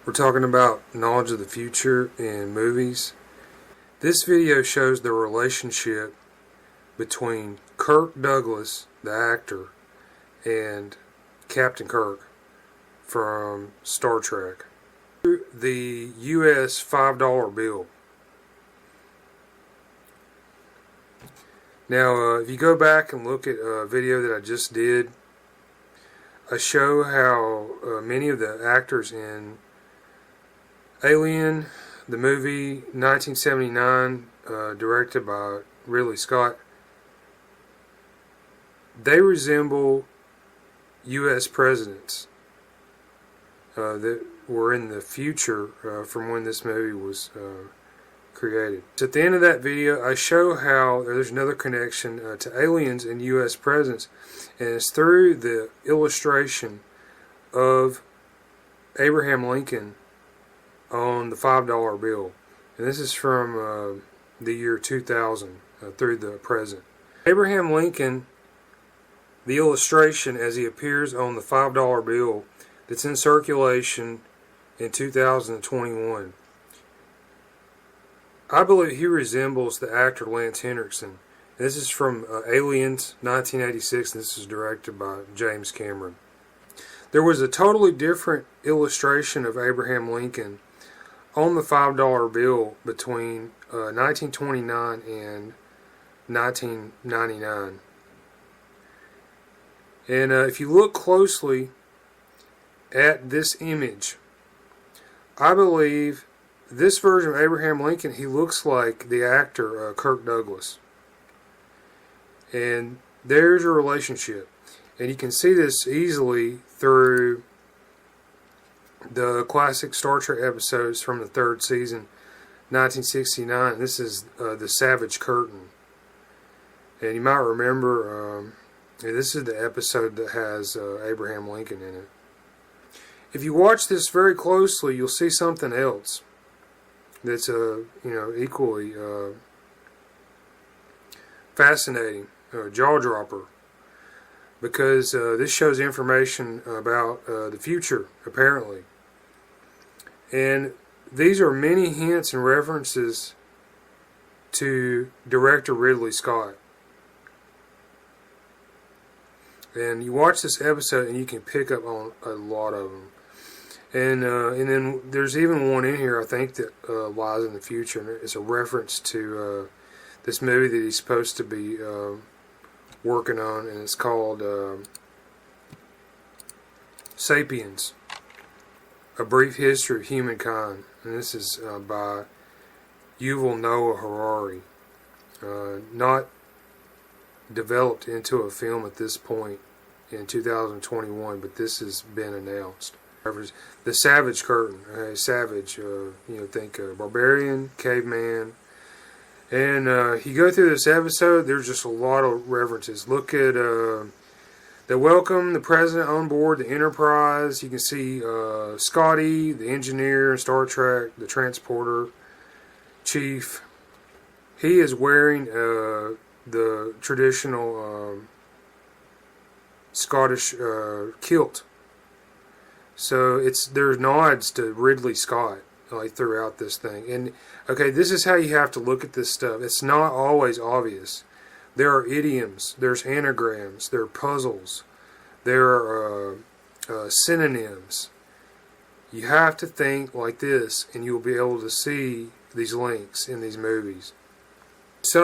We're talking about knowledge of the future in movies. This video shows the relationship between Kirk Douglas, the actor, and Captain Kirk from Star Trek. The U.S. $5 bill. Now, if you go back and look at a video that I just did, I show how many of the actors in Alien, the movie 1979, directed by Ridley Scott, they resemble U.S. presidents that were in the future from when this movie was created. So at the end of that video, I show how there's another connection to aliens and U.S. presidents, and it's through the illustration of Abraham Lincoln on the $5 bill. And this is from the year 2000 through the present. Abraham Lincoln, the illustration as he appears on the $5 bill that's in circulation in 2021. I believe he resembles the actor Lance Henriksen. This is from Aliens 1986. This is directed by James Cameron. There was a totally different illustration of Abraham Lincoln on the $5 bill between 1929 and 1999. And if you look closely at this image, I believe this version of Abraham Lincoln, he looks like the actor Kirk Douglas. And there's a relationship. And you can see this easily through the classic Star Trek episodes from the third season, 1969. This is the Savage Curtain. And you might remember, this is the episode that has Abraham Lincoln in it. If you watch this very closely, you'll see something else that's equally fascinating, jaw-dropper, because this shows information about the future, apparently. And these are many hints and references to director Ridley Scott. And you watch this episode and you can pick up on a lot of them. And then there's even one in here, I think, that lies in the future. And it's a reference to this movie that he's supposed to be working on. And it's called Sapiens, A Brief History of Humankind. And this is by Yuval Noah Harari. Not developed into a film at this point in 2021, but this has been announced. The Savage Curtain, savage, think barbarian, caveman, and you go through this episode, there's just a lot of references. Look at they welcome the president on board the Enterprise. You can see Scotty, the engineer in Star Trek, the transporter chief. He is wearing the traditional Scottish kilt. So there's nods to Ridley Scott throughout this thing. And okay, this is how you have to look at this stuff. It's not always obvious. There are idioms, there's anagrams, there are puzzles, there are synonyms. You have to think like this, and you'll be able to see these links in these movies. So